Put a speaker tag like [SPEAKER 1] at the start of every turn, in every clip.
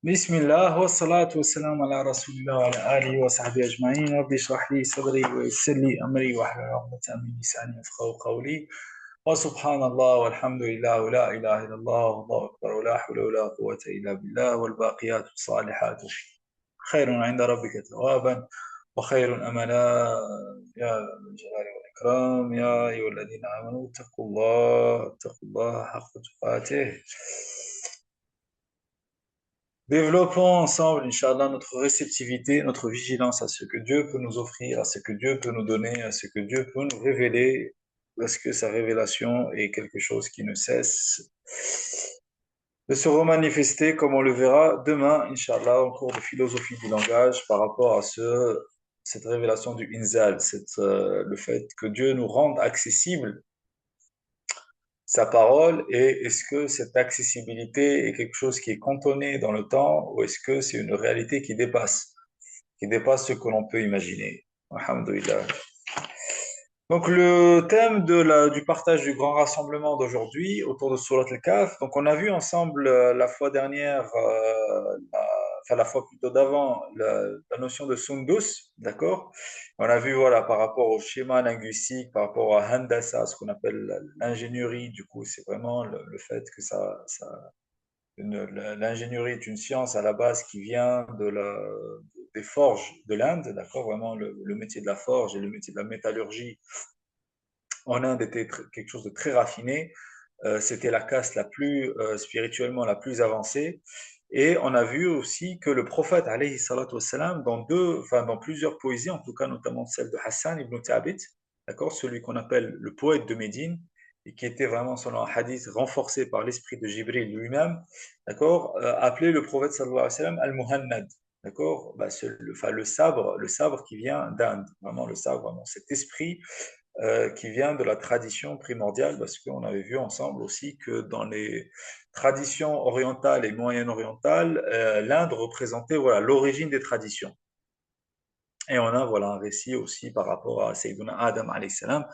[SPEAKER 1] بسم الله والصلاة والسلام على رسول الله وعلى آله وصحبه أجمعين. رب اشرح لي صدري ويسر لي أمري واحلل عقدة من لساني يفقهوا قولي. وسبحان الله والحمد لله ولا إله إلا الله والله أكبر ولا حول ولا قوة إلا بالله والباقيات الصالحات خير عند ربك ثوابا وخير أملا. يا ذا الجلال والإكرام يا أيها الذين آمنوا اتقوا الله حق تقاته. Développons ensemble, Inch'Allah, notre réceptivité, notre vigilance à ce que Dieu peut nous offrir, à ce que Dieu peut nous donner, à ce que Dieu peut nous révéler, parce que sa révélation est quelque chose qui ne cesse de se remanifester, comme on le verra demain, Inch'Allah, en cours de philosophie du langage, par rapport à cette révélation du Inzal, le fait que Dieu nous rende accessible sa parole, et est-ce que cette accessibilité est quelque chose qui est cantonné dans le temps ou est-ce que c'est une réalité qui dépasse ce que l'on peut imaginer. Alhamdulillah. Donc le thème du partage du grand rassemblement d'aujourd'hui autour de Surat Al-Kahf, donc on a vu ensemble la fois dernière, enfin la fois plutôt d'avant, la notion de Sundus, d'accord? On a vu voilà par rapport au schéma linguistique, par rapport à Handasa, ce qu'on appelle l'ingénierie, du coup c'est vraiment le fait que l'ingénierie est une science à la base qui vient des forges de l'Inde, d'accord? Vraiment, le métier de la forge et le métier de la métallurgie en Inde était quelque chose de très raffiné. C'était la caste la plus spirituellement la plus avancée. Et on a vu aussi que le prophète, alayhi salatu wassalam, enfin, dans plusieurs poésies, en tout cas notamment celle de Hassan ibn Thabit, d'accord, celui qu'on appelle le poète de Médine, et qui était vraiment, selon un hadith, renforcé par l'esprit de Jibril lui-même, d'accord, appelé le prophète sallallahu alayhi wa sallam al-Muhannad, d'accord, bah, enfin, le sabre qui vient d'Inde, vraiment le sabre, vraiment cet esprit qui vient de la tradition primordiale, parce qu'on avait vu ensemble aussi que dans les traditions orientales et moyen-orientales, l'Inde représentait voilà, l'origine des traditions. Et on a voilà, un récit aussi par rapport à Sayyiduna Adam alayhi salam,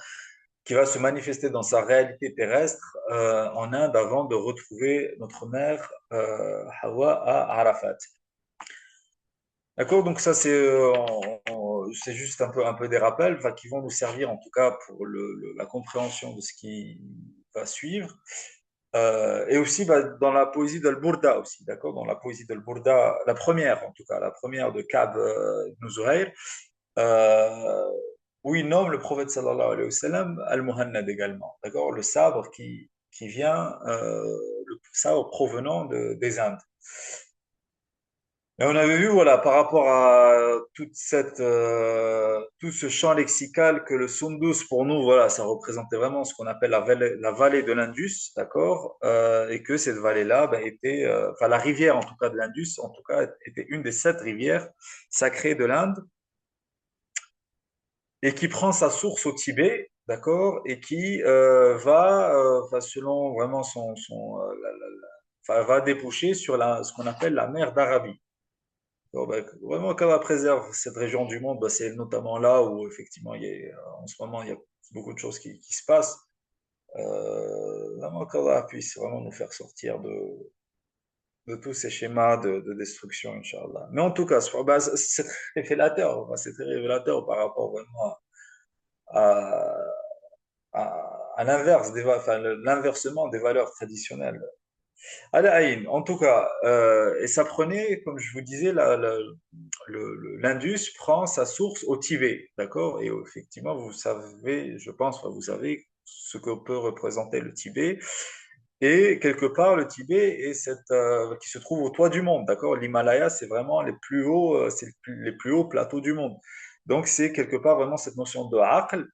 [SPEAKER 1] qui va se manifester dans sa réalité terrestre en Inde avant de retrouver notre mère Hawa à Arafat. D'accord, donc ça c'est juste un peu des rappels enfin, qui vont nous servir en tout cas pour la compréhension de ce qui va suivre. Et aussi bah, dans la poésie d'Al-Burda aussi, d'accord, dans la poésie d'Al-Burda, la première en tout cas, la première de Ka'b ibn Zuhayr, euh, où il nomme le prophète sallallahu alayhi wa sallam Al-Muhannad également, d'accord, le sabre qui vient, le sabre provenant des Indes. Et on avait vu, voilà, par rapport à tout ce champ lexical que le Sundus, pour nous, voilà, ça représentait vraiment ce qu'on appelle la vallée de l'Indus, d'accord? Et que cette vallée-là, ben, enfin, la rivière, en tout cas, de l'Indus, en tout cas, était une des 7 rivières sacrées de l'Inde et qui prend sa source au Tibet, d'accord? Et qui enfin, selon vraiment enfin, va déboucher sur ce qu'on appelle la mer d'Arabie. Bon, bah, vraiment, qu'Allah préserve cette région du monde, bah, c'est notamment là où, effectivement, en ce moment, il y a beaucoup de choses qui se passent. Vraiment, qu'Allah puisse vraiment nous faire sortir de tous ces schémas de destruction, Inch'Allah. Mais en tout cas, bah, c'est très révélateur, bah, c'est très révélateur par rapport vraiment à, à l'inverse enfin, l'inversement des valeurs traditionnelles. Al-Aïn, en tout cas, et ça prenait, comme je vous disais, l'Indus prend sa source au Tibet, d'accord? Et effectivement, vous savez, je pense, enfin, vous savez ce que peut représenter le Tibet. Et quelque part, le Tibet est qui se trouve au toit du monde, d'accord? L'Himalaya, c'est vraiment les plus hauts, les plus hauts plateaux du monde. Donc, c'est quelque part vraiment cette notion de aql,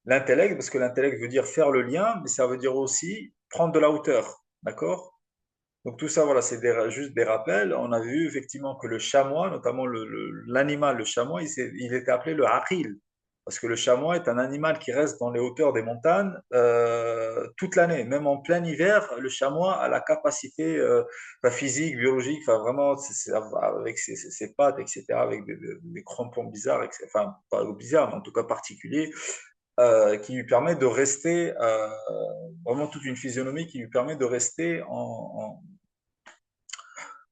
[SPEAKER 1] l'intellect, parce que l'intellect veut dire faire le lien, mais ça veut dire aussi prendre de la hauteur, d'accord? Donc tout ça, voilà, c'est juste des rappels. On a vu effectivement que le chamois, notamment l'animal, le chamois, il était appelé le aqil. Parce que le chamois est un animal qui reste dans les hauteurs des montagnes toute l'année. Même en plein hiver, le chamois a la capacité enfin, physique, biologique, enfin vraiment, avec ses pattes, etc., avec des crampons bizarres, etc. Enfin, pas bizarres, mais en tout cas particuliers, qui lui permet de rester, vraiment toute une physionomie qui lui permet de rester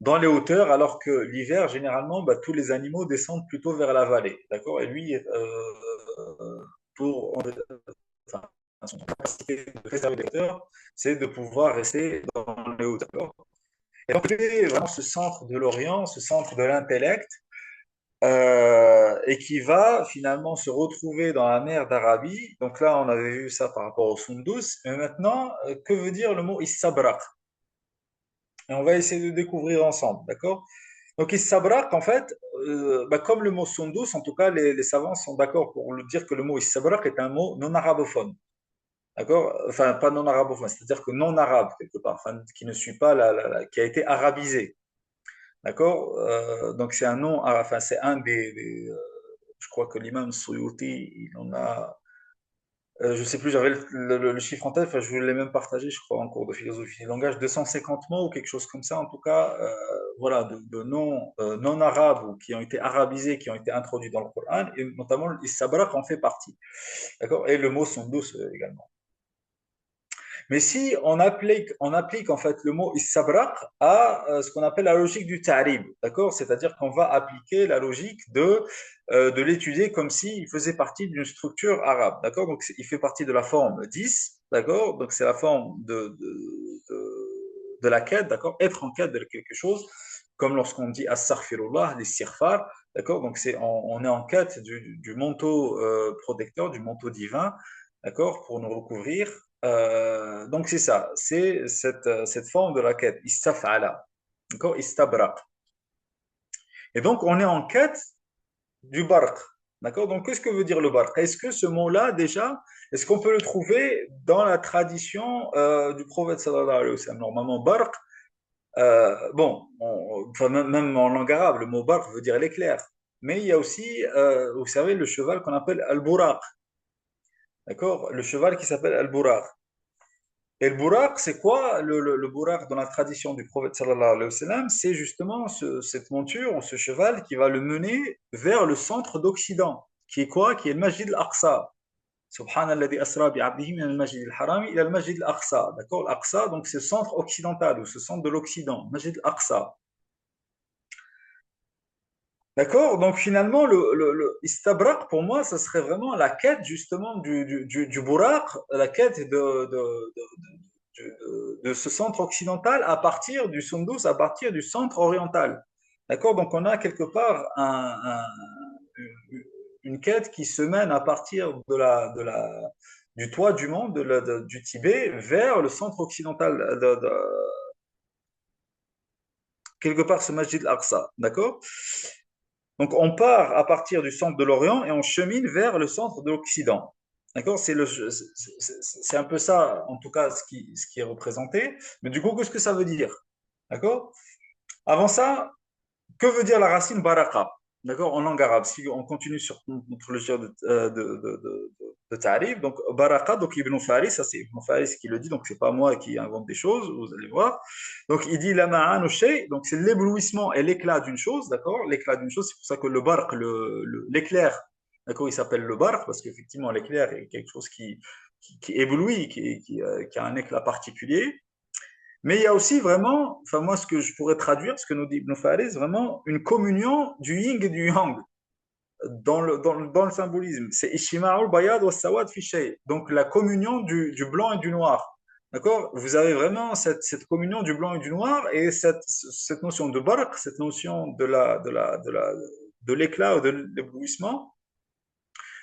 [SPEAKER 1] dans les hauteurs, alors que l'hiver, généralement, bah, tous les animaux descendent plutôt vers la vallée. D'accord? Et lui, pour enfin, son capacité de préserver les hauteurs, c'est de pouvoir rester dans les hauteurs. Et donc, c'est vraiment ce centre de l'Orient, ce centre de l'intellect, et qui va finalement se retrouver dans la mer d'Arabie. Donc là, on avait vu ça par rapport au Sundus. Mais maintenant, que veut dire le mot Issabraq? Et on va essayer de découvrir ensemble, d'accord? Donc Issabraq, en fait, bah, comme le mot Sundus, en tout cas, les savants sont d'accord pour le dire que le mot Issabraq est un mot non arabophone. D'accord? Enfin, pas non arabophone, c'est-à-dire que non arabe, quelque part, enfin, qui ne suit pas qui a été arabisé. D'accord? Donc c'est un nom, enfin, c'est un je crois que l'imam Suyuti, il en a, je sais plus, j'avais le chiffre en tête, enfin, je voulais même partager, je crois, en cours de philosophie du langage, 250 mots ou quelque chose comme ça, en tout cas, voilà, de noms non arabes ou qui ont été arabisés, qui ont été introduits dans le Coran, et notamment l'Isabrak en fait partie. D'accord? Et le mot Sundus également. Mais si on applique en fait le mot issabraq à ce qu'on appelle la logique du ta'rib, d'accord? C'est-à-dire qu'on va appliquer la logique de l'étudier comme s'il faisait partie d'une structure arabe, d'accord? Donc il fait partie de la forme 10, d'accord? Donc c'est la forme de la quête, d'accord? Être en quête de quelque chose, comme lorsqu'on dit astaghfirullah, l'istighfar, d'accord? Donc on est en quête du manteau protecteur, du manteau divin, d'accord? Pour nous recouvrir donc c'est ça, c'est cette forme de la quête, istaf'ala, d'accord, istabra. Et donc on est en quête du barq, d'accord. Donc qu'est-ce que veut dire le barq? Est-ce que ce mot-là déjà, est-ce qu'on peut le trouver dans la tradition du prophète sallallahu alayhi wa sallam? Normalement barq, bon, enfin, même en langue arabe, le mot barq veut dire l'éclair. Mais il y a aussi, vous savez, le cheval qu'on appelle al-buraq, d'accord, le cheval qui s'appelle al-buraq. Et le buraq, c'est quoi le buraq dans la tradition du prophète sallallahu alayhi wa sallam? C'est justement cette monture, ce cheval qui va le mener vers le centre d'Occident, qui est quoi? Qui est le Masjid al-Aqsa. Subhanallah asra bi abdihi min al-Masjid al-Harami ila al-Masjid al-Aqsa. D'accord? L'Aqsa, donc c'est le centre occidental ou ce centre de l'Occident, Masjid al-Aqsa. D'accord? Donc finalement, le istabrak, pour moi, ça serait vraiment la quête justement du buraq, la quête de ce centre occidental à partir du Sundus, à partir du centre oriental. D'accord? Donc on a quelque part une quête qui se mène à partir du toit du monde, du Tibet, vers le centre occidental, quelque part ce Masjid al-Aqsa. D'accord? Donc, on part à partir du centre de l'Orient et on chemine vers le centre de l'Occident. D'accord? C'est un peu ça, en tout cas, ce qui est représenté. Mais du coup, qu'est-ce que ça veut dire? D'accord? Avant ça, que veut dire la racine baraka? D'accord? En langue arabe. Si on continue sur notre logiciel de Ta'rif, donc baraka, donc Ibn Faris, ça c'est Ibn Faris qui le dit, donc c'est pas moi qui invente des choses, vous allez voir. Donc il dit la ma'an shay, donc c'est l'éblouissement et l'éclat d'une chose, d'accord? L'éclat d'une chose, c'est pour ça que le barq, l'éclair, d'accord, il s'appelle le barq parce qu'effectivement l'éclair est quelque chose qui éblouit, qui a un éclat particulier. Mais il y a aussi vraiment, enfin moi ce que je pourrais traduire, ce que nous dit Ibn Faris, vraiment une communion du yin et du yang dans le symbolisme. C'est Ishima'ul bayad wa sawad fi shay. Donc la communion du blanc et du noir. D'accord? Vous avez vraiment cette communion du blanc et du noir et cette notion de barq, cette notion de l'éclat ou de l'éblouissement.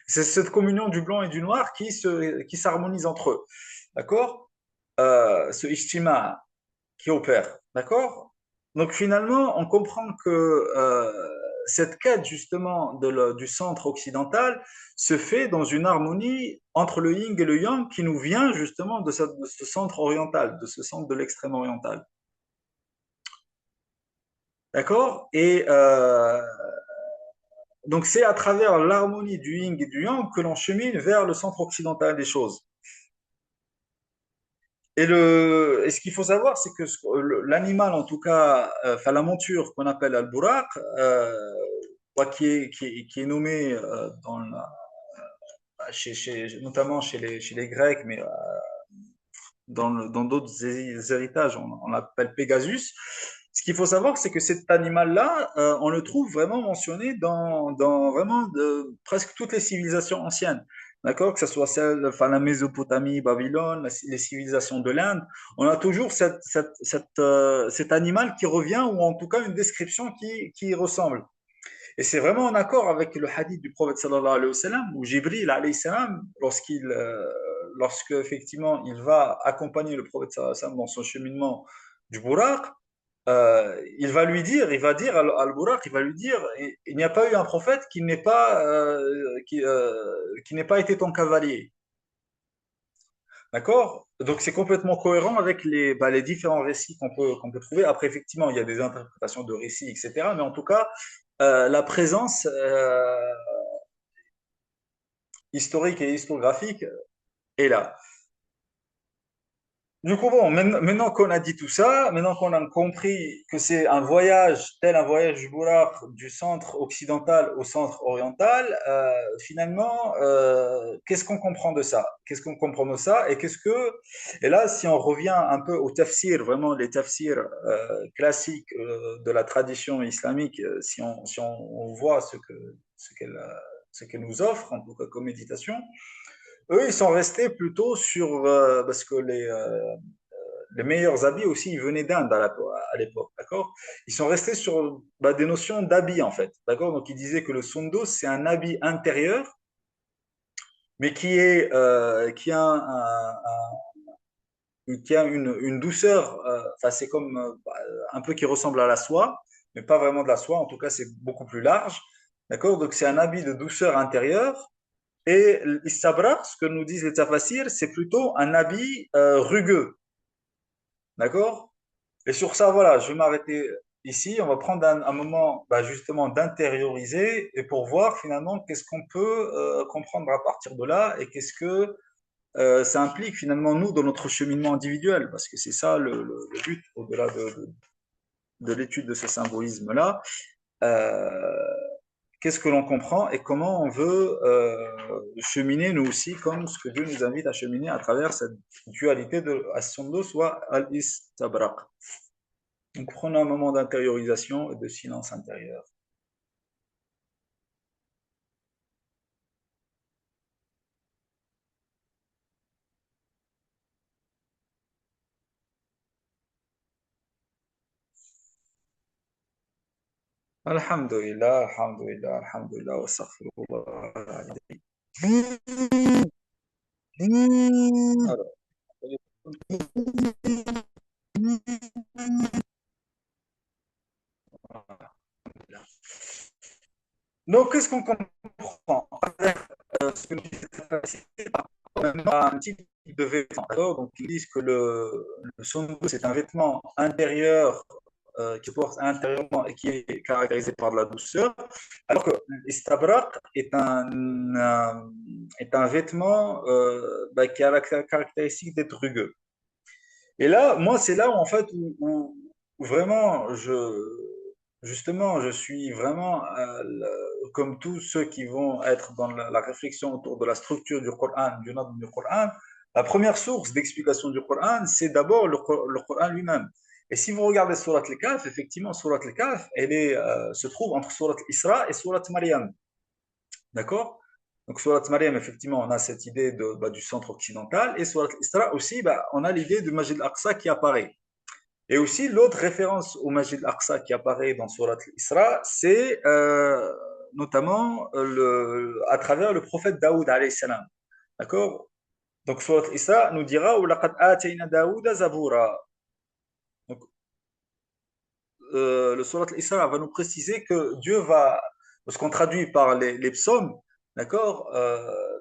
[SPEAKER 1] C'est cette communion du blanc et du noir qui s'harmonise entre eux. D'accord? Ce ishtima qui opère. D'accord? Donc finalement, on comprend que cette quête justement du centre occidental se fait dans une harmonie entre le yin et le yang qui nous vient justement de ce centre oriental, de ce centre de l'extrême oriental. D'accord? Et donc c'est à travers l'harmonie du yin et du yang que l'on chemine vers le centre occidental des choses. Et ce qu'il faut savoir, c'est que l'animal, en tout cas, enfin la monture qu'on appelle al-buraq, qui est nommé notamment chez les Grecs, mais dans d'autres héritages, on l'appelle Pégasus. Ce qu'il faut savoir, c'est que cet animal-là, on le trouve vraiment mentionné dans vraiment presque toutes les civilisations anciennes. D'accord? Que ce soit celle, enfin, la Mésopotamie, Babylone, les civilisations de l'Inde, on a toujours cet animal qui revient, ou en tout cas une description qui y ressemble. Et c'est vraiment en accord avec le hadith du prophète sallallahu alayhi wa sallam, où Jibril alayhi salam, lorsque effectivement il va accompagner le prophète sallallahu alayhi wa sallam dans son cheminement du Buraq, il va dire al-Buraq, il va lui dire, il n'y a pas eu un prophète qui n'ait pas été ton cavalier. D'accord? Donc c'est complètement cohérent avec les différents récits qu'on peut trouver. Après, effectivement, il y a des interprétations de récits, etc. Mais en tout cas, la présence historique et historiographique est là. Du coup, bon, maintenant qu'on a dit tout ça, maintenant qu'on a compris que c'est un voyage, tel un voyage du Boulard du centre occidental au centre oriental, finalement, qu'est-ce qu'on comprend de ça? Qu'est-ce qu'on comprend de ça? Et là, si on revient un peu au tafsir, vraiment les tafsirs classiques de la tradition islamique, si on voit ce qu'elle nous offre, en tout cas comme méditation, eux, ils sont restés plutôt sur, parce que les meilleurs habits aussi, ils venaient d'Inde à l'époque, d'accord? Ils sont restés sur des notions d'habits, en fait, d'accord? Donc, ils disaient que le sundos, c'est un habit intérieur, mais qui a, qui a une douceur, enfin, c'est comme un peu qui ressemble à la soie, mais pas vraiment de la soie, en tout cas, c'est beaucoup plus large, d'accord? Donc, c'est un habit de douceur intérieure. Et l'istabra, ce que nous disent les tafassirs, c'est plutôt un habit rugueux. D'accord? Et sur ça, voilà, je vais m'arrêter ici. On va prendre un moment justement d'intérioriser et pour voir finalement qu'est-ce qu'on peut comprendre à partir de là et qu'est-ce que ça implique finalement nous dans notre cheminement individuel. Parce que c'est ça le but au-delà de l'étude de ce symbolisme-là. Euh, Qu'est-ce que l'on comprend et comment on veut cheminer nous aussi comme ce que Dieu nous invite à cheminer à travers cette dualité de as-sundu soit al-istabraq. Donc prenons un moment d'intériorisation et de silence intérieur. Alhamdulillah, alhamdulillah, alhamdulillah, wa astaghfirullah. Alors, donc, qu'est-ce qu'on comprend? Ce que nous disait un type de vêtement. Donc, ils disent que le sundu, c'est un vêtement intérieur qui se porte intérieurement et qui est caractérisé par de la douceur, alors que l'istabrak est un vêtement qui a la caractéristique d'être rugueux. Et là, moi, c'est là où, en fait, où vraiment, justement, je suis vraiment, comme tous ceux qui vont être dans la réflexion autour de la structure du Coran, du Nadm du Coran, la première source d'explication du Coran, c'est d'abord le Coran lui-même. Et si vous regardez Surat Al-Kahf, effectivement, Surat Al-Kahf, se trouve entre Surat Isra et Surat Maryam. D'accord? Donc, Surat Maryam, effectivement, on a cette idée du centre occidental. Et Surat Isra aussi, on a l'idée du Majid al-Aqsa qui apparaît. Et aussi, l'autre référence au Majid al-Aqsa qui apparaît dans Surat Isra, c'est notamment à travers le prophète Daoud, alayhi salam. D'accord? Donc, Surat Isra nous dira وَلَقَدْ آتَيْنَا دَاوُودَ زَبُورًا. Donc, le Surat Isra va nous préciser que Dieu va, ce qu'on traduit par les psaumes, d'accord,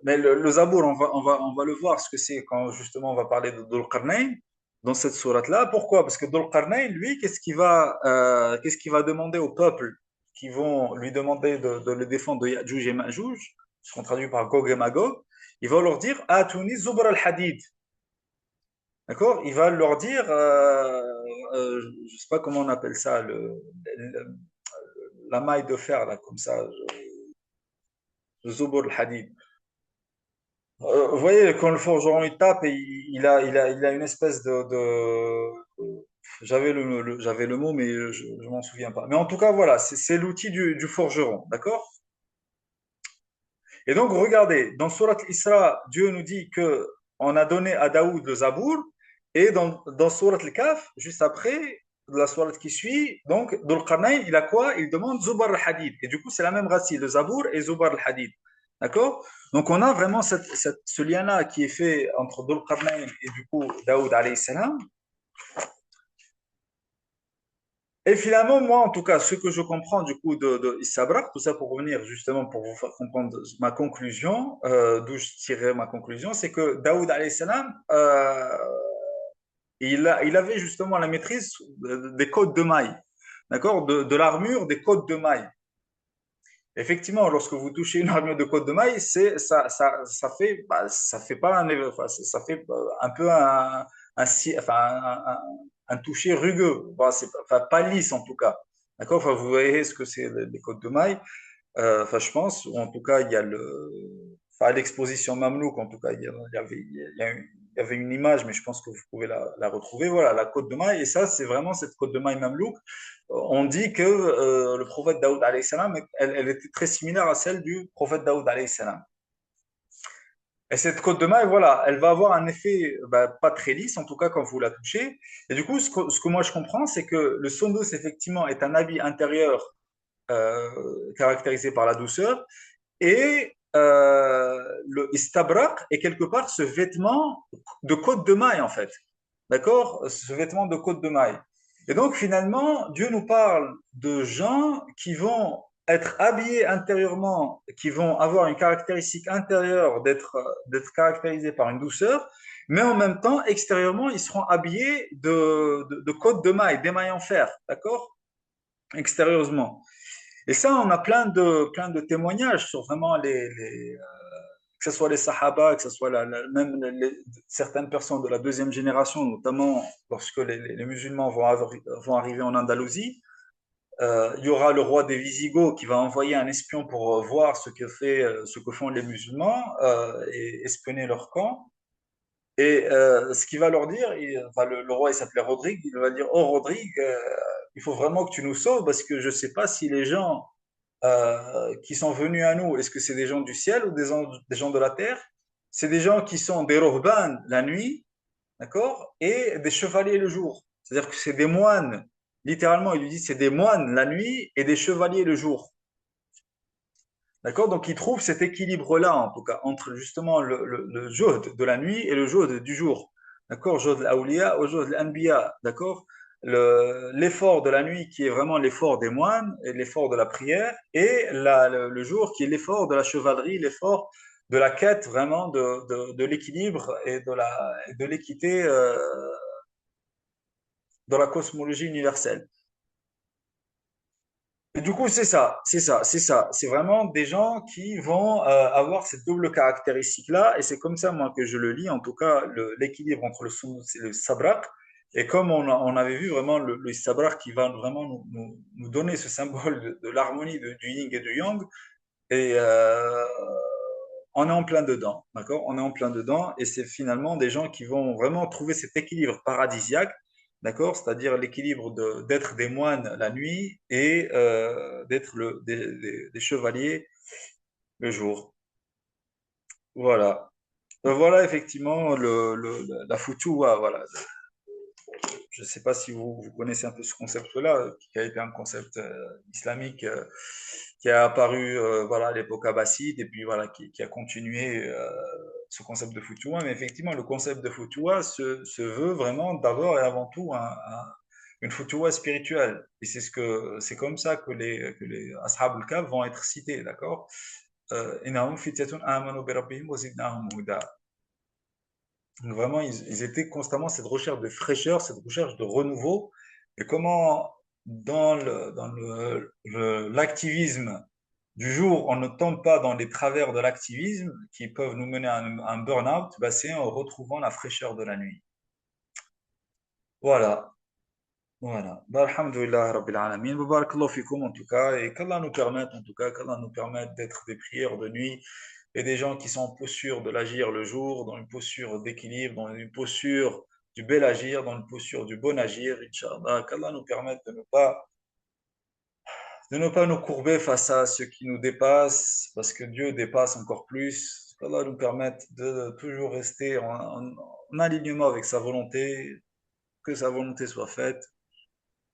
[SPEAKER 1] mais le Zabour, on va le voir ce que c'est quand justement on va parler de Dhul Qarnayn dans cette sourate-là. Pourquoi? Parce que Dhul Qarnayn, lui, qu'est-ce qu'il va demander au peuple qui vont lui demander de le défendre de Ya'juj et Ma'juj, ce qu'on traduit par Gog et Magog, il va leur dire Atuni Zubr al-Hadid. D'accord? Il va leur dire, je ne sais pas comment on appelle ça, la maille de fer, là, comme ça, le zubur al-hadid. Vous voyez, quand le forgeron il tape, il a une espèce j'avais le mot, mais je ne m'en souviens pas. Mais en tout cas, voilà, c'est l'outil du forgeron, d'accord? Et donc, regardez, dans Surat Isra, Dieu nous dit que on a donné à Daoud le Zabour, et dans Surat Al-Kaf, juste après, la Surat qui suit, donc, Dhul Qarnayn, il a quoi? Il demande Zubar al-Hadid. Et du coup, c'est la même racine, le Zabour et Zubar al-Hadid. D'accord? Donc, on a vraiment ce lien-là qui est fait entre Dhul Qarnayn et du coup Daoud alayhi salam. Et finalement, moi, en tout cas, ce que je comprends du coup de Issabrak, tout ça pour revenir justement pour vous faire comprendre ma conclusion, d'où je tirais ma conclusion, c'est que Daoud alayhi salam, il avait justement la maîtrise des codes de maille, d'accord, de l'armure des codes de maille. Effectivement, lorsque vous touchez une armure de côte de maille, ça fait, ça fait pas enfin, ça fait un peu enfin, un toucher rugueux. Bon, c'est enfin, pas lisse en tout cas. D'accord? Enfin, vous voyez ce que c'est les côtes de maille. Enfin, je pense, ou en tout cas, il y a enfin, à l'exposition Mamelouk, en tout cas, il y avait une image, mais je pense que vous pouvez la retrouver. Voilà, la côte de maille. Et ça, c'est vraiment cette côte de maille Mamelouk. On dit que le prophète Daoud, alayhi salam, elle était très similaire à celle du prophète Daoud, alayhi salam. Et cette côte de maille, voilà, elle va avoir un effet pas très lisse, en tout cas quand vous la touchez. Et du coup, ce que moi je comprends, c'est que le sundos, effectivement, est un habit intérieur caractérisé par la douceur. Et le istabrak est quelque part ce vêtement de côte de maille, en fait. D'accord? Ce vêtement de côte de maille. Et donc, finalement, Dieu nous parle de gens qui vont être habillés intérieurement, qui vont avoir une caractéristique intérieure d'être caractérisés par une douceur, mais en même temps, extérieurement, ils seront habillés de côte de maille, d'émail en fer. D'accord? Extérieurement. Et ça, on a plein de témoignages sur vraiment que ce soit les Sahaba, que ce soit même certaines personnes de la deuxième génération, notamment lorsque les musulmans vont arriver en Andalousie. Il y aura le roi des Visigoths qui va envoyer un espion pour voir ce que font les musulmans et espionner leur camp. Et ce qu'il va leur dire, enfin, le roi il s'appelait Rodrigue, il va dire, oh Rodrigue, il faut vraiment que tu nous sauves parce que je ne sais pas si les gens qui sont venus à nous, est-ce que c'est des gens du ciel ou des gens de la terre? C'est des gens qui sont des rohban la nuit, d'accord, et des chevaliers le jour. C'est-à-dire que c'est des moines, littéralement, il lui dit c'est des moines la nuit et des chevaliers le jour. D'accord? Donc il trouve cet équilibre-là, en tout cas, entre justement le juhd de la nuit et le juhd du jour. D'accord? Juhd l'awliya au juhd l'anbiya. D'accord? L'effort de la nuit qui est vraiment l'effort des moines et l'effort de la prière, et le jour qui est l'effort de la chevalerie, l'effort de la quête vraiment de l'équilibre et de l'équité dans la cosmologie universelle. Et du coup, c'est vraiment des gens qui vont avoir cette double caractéristique-là, et c'est comme ça, moi, que je le lis, en tout cas, l'équilibre entre le sound et le sabrak. Et comme on avait vu vraiment le sabrak qui va vraiment nous donner ce symbole de l'harmonie du yin et du yang, et on est en plein dedans, d'accord? On est en plein dedans, et c'est finalement des gens qui vont vraiment trouver cet équilibre paradisiaque, d'accord? C'est-à-dire l'équilibre d'être des moines la nuit et d'être des chevaliers le jour. Voilà. Voilà effectivement la futuwa, voilà. Je ne sais pas si vous connaissez un peu ce concept-là, qui a été un concept islamique qui a apparu voilà, à l'époque abbasside et puis voilà, qui a continué ce concept de Futuwa. Mais effectivement, le concept de Futuwa se veut vraiment d'abord et avant tout une Futuwa spirituelle. Et c'est comme ça que les Ashab al-Kahf vont être cités, d'accord? إنهم فتية آمنوا بربهم وزدناهم هدى. Donc vraiment, ils étaient constamment cette recherche de fraîcheur, cette recherche de renouveau. Et comment, l'activisme du jour, on ne tombe pas dans les travers de l'activisme qui peuvent nous mener à un burn-out, bah, c'est en retrouvant la fraîcheur de la nuit. Voilà. Voilà. Bah, alhamdoulilah, Rabbil Alamin. Wa barakallahu fikoum en tout cas. Et qu'Allah nous permette, en tout cas, qu'Allah nous permette d'être des prières de nuit et des gens qui sont en posture de l'agir le jour, dans une posture d'équilibre, dans une posture du bel agir, dans une posture du bon agir, Inch'Allah, qu'Allah nous permette de ne pas nous courber face à ce qui nous dépasse, parce que Dieu dépasse encore plus. Qu'Allah nous permette de toujours rester en alignement avec sa volonté, que sa volonté soit faite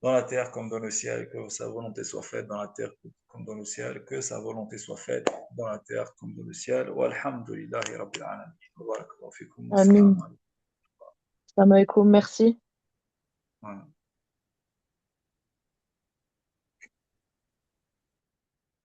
[SPEAKER 1] dans la terre comme dans le ciel, que sa volonté soit faite dans la terre comme dans le ciel, que sa volonté soit faite dans la terre comme dans le ciel. Walhamdulillahi Rabbil Alamin. Wa barakallahu fikum. Wassalamu
[SPEAKER 2] Amin.
[SPEAKER 1] alaikum.
[SPEAKER 2] Salam alaikum. Merci.
[SPEAKER 1] Voilà.